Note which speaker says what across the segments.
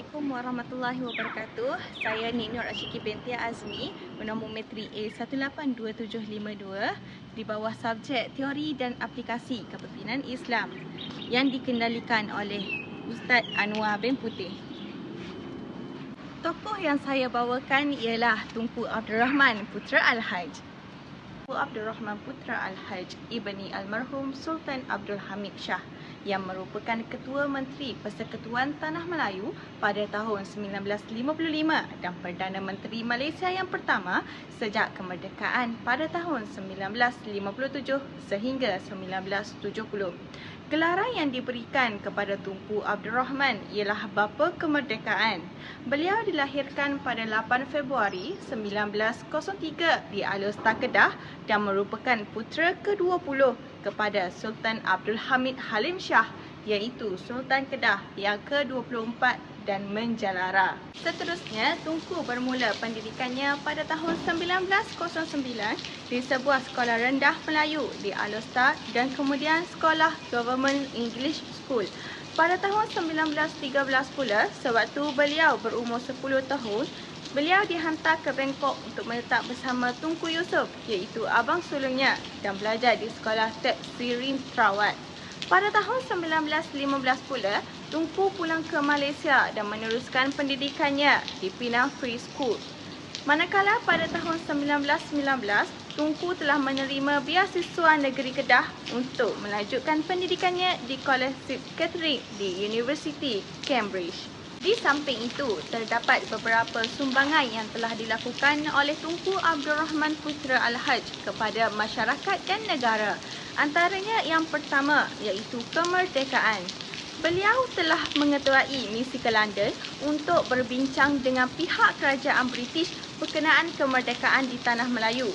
Speaker 1: Assalamualaikum warahmatullahi wabarakatuh. Saya Nik Nur Asyiki binti Azmi, bernombor matrik A182752 di bawah subjek Teori dan Aplikasi Kepimpinan Islam yang dikendalikan oleh Ustaz Anwar bin Putih. Tokoh yang saya bawakan ialah Tunku Abdul Rahman Putra Al-Haj. Tunku Abdul Rahman Putra Al-Haj ibni almarhum Sultan Abdul Hamid Shah yang merupakan Ketua Menteri Persekutuan Tanah Melayu pada tahun 1955 dan Perdana Menteri Malaysia yang pertama sejak kemerdekaan pada tahun 1957 sehingga 1970. Gelaran yang diberikan kepada Tunku Abdul Rahman ialah Bapa Kemerdekaan. Beliau dilahirkan pada 8 Februari 1903 di Alor Kedah dan merupakan putera ke-20 kepada Sultan Abdul Hamid Halim Shah, iaitu Sultan Kedah yang ke-24 dan menjalara. Seterusnya, Tunku bermula pendidikannya pada tahun 1909 di sebuah sekolah rendah Melayu di Alor dan kemudian sekolah Government English School. Pada tahun 1913 pula, sewaktu beliau berumur 10 tahun, beliau dihantar ke Bangkok untuk menetap bersama Tunku Yusof, iaitu abang sulungnya, dan belajar di sekolah Tek Sirin Terawat. Pada tahun 1915 pula, Tunku pulang ke Malaysia dan meneruskan pendidikannya di Penang Free School. Manakala pada tahun 1919, Tunku telah menerima beasiswa negeri Kedah untuk melanjutkan pendidikannya di Kolej St. Catherine di University Cambridge. Di samping itu, terdapat beberapa sumbangan yang telah dilakukan oleh Tunku Abdul Rahman Putra Al-Haj kepada masyarakat dan negara. Antaranya yang pertama iaitu kemerdekaan. Beliau telah mengetuai misi ke London untuk berbincang dengan pihak kerajaan British berkenaan kemerdekaan di Tanah Melayu.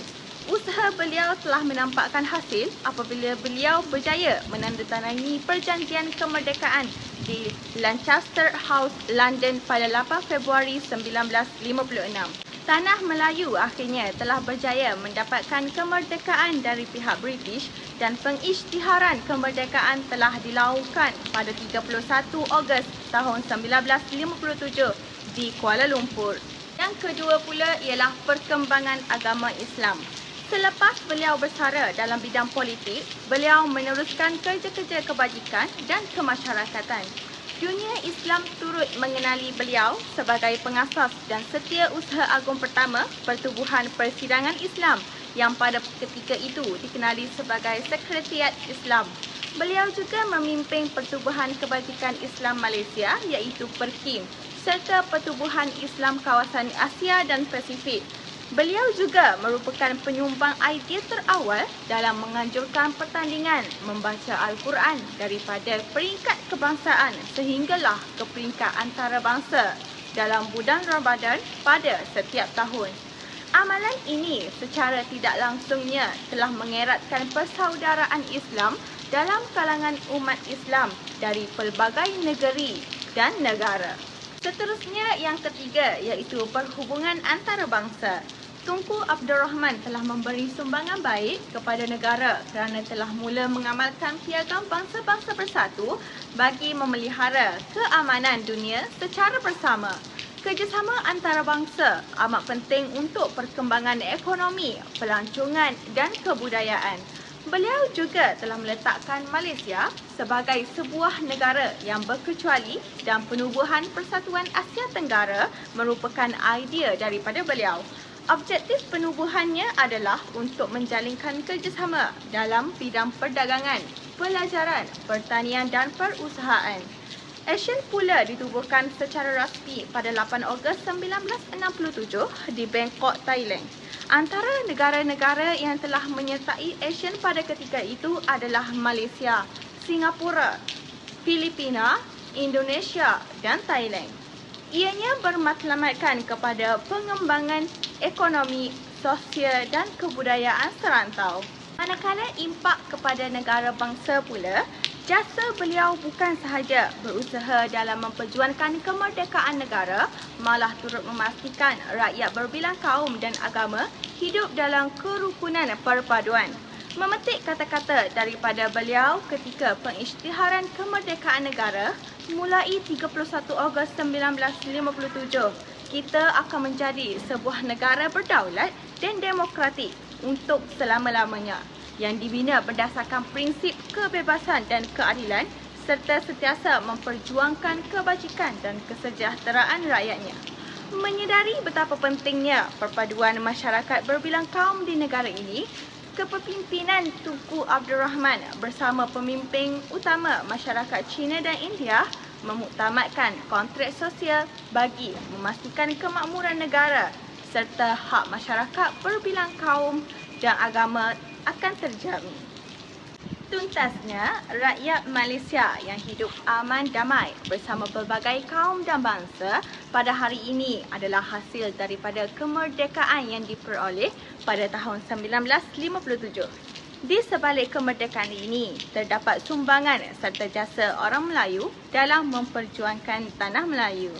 Speaker 1: Usaha beliau telah menampakkan hasil apabila beliau berjaya menandatangani perjanjian kemerdekaan di Lancaster House, London pada 8 Februari 1956. Tanah Melayu akhirnya telah berjaya mendapatkan kemerdekaan dari pihak British dan pengisytiharan kemerdekaan telah dilakukan pada 31 Ogos tahun 1957 di Kuala Lumpur. Yang kedua pula ialah perkembangan agama Islam. Selepas beliau bersara dalam bidang politik, beliau meneruskan kerja-kerja kebajikan dan kemasyarakatan. Dunia Islam turut mengenali beliau sebagai pengasas dan setiausaha agung pertama Pertubuhan Persidangan Islam yang pada ketika itu dikenali sebagai Sekretariat Islam. Beliau juga memimpin Pertubuhan Kebajikan Islam Malaysia iaitu PERKIM serta Pertubuhan Islam Kawasan Asia dan Pasifik. Beliau juga merupakan penyumbang idea terawal dalam menganjurkan pertandingan membaca Al-Quran daripada peringkat kebangsaan sehinggalah ke peringkat antarabangsa dalam bulan Ramadan pada setiap tahun. Amalan ini secara tidak langsungnya telah mengeratkan persaudaraan Islam dalam kalangan umat Islam dari pelbagai negeri dan negara. Seterusnya yang ketiga iaitu perhubungan antarabangsa. Tunku Abdul Rahman telah memberi sumbangan baik kepada negara kerana telah mula mengamalkan piagam bangsa-bangsa bersatu bagi memelihara keamanan dunia secara bersama. Kerjasama antarabangsa amat penting untuk perkembangan ekonomi, pelancongan dan kebudayaan. Beliau juga telah meletakkan Malaysia sebagai sebuah negara yang berkecuali dan penubuhan Persatuan Asia Tenggara merupakan idea daripada beliau. Objektif penubuhannya adalah untuk menjalinkan kerjasama dalam bidang perdagangan, pelajaran, pertanian dan perusahaan. ASEAN pula ditubuhkan secara rasmi pada 8 Ogos 1967 di Bangkok, Thailand. Antara negara-negara yang telah menyertai ASEAN pada ketika itu adalah Malaysia, Singapura, Filipina, Indonesia dan Thailand. Ianya bermatlamatkan kepada pengembangan ekonomi, sosial dan kebudayaan serantau. Manakala impak kepada negara bangsa pula, jasa beliau bukan sahaja berusaha dalam memperjuangkan kemerdekaan negara, malah turut memastikan rakyat berbilang kaum dan agama hidup dalam kerukunan perpaduan. Memetik kata-kata daripada beliau ketika pengisytiharan kemerdekaan negara mulai 31 Ogos 1957, kita akan menjadi sebuah negara berdaulat dan demokratik untuk selama-lamanya yang dibina berdasarkan prinsip kebebasan dan keadilan serta sentiasa memperjuangkan kebajikan dan kesejahteraan rakyatnya. Menyedari betapa pentingnya perpaduan masyarakat berbilang kaum di negara ini, kepemimpinan Tunku Abdul Rahman bersama pemimpin utama masyarakat China dan India memuktamadkan kontrak sosial bagi memastikan kemakmuran negara serta hak masyarakat berbilang kaum dan agama akan terjamin. Tuntasnya, rakyat Malaysia yang hidup aman damai bersama pelbagai kaum dan bangsa pada hari ini adalah hasil daripada kemerdekaan yang diperoleh pada tahun 1957. Di sebalik kemerdekaan ini, terdapat sumbangan serta jasa orang Melayu dalam memperjuangkan tanah Melayu.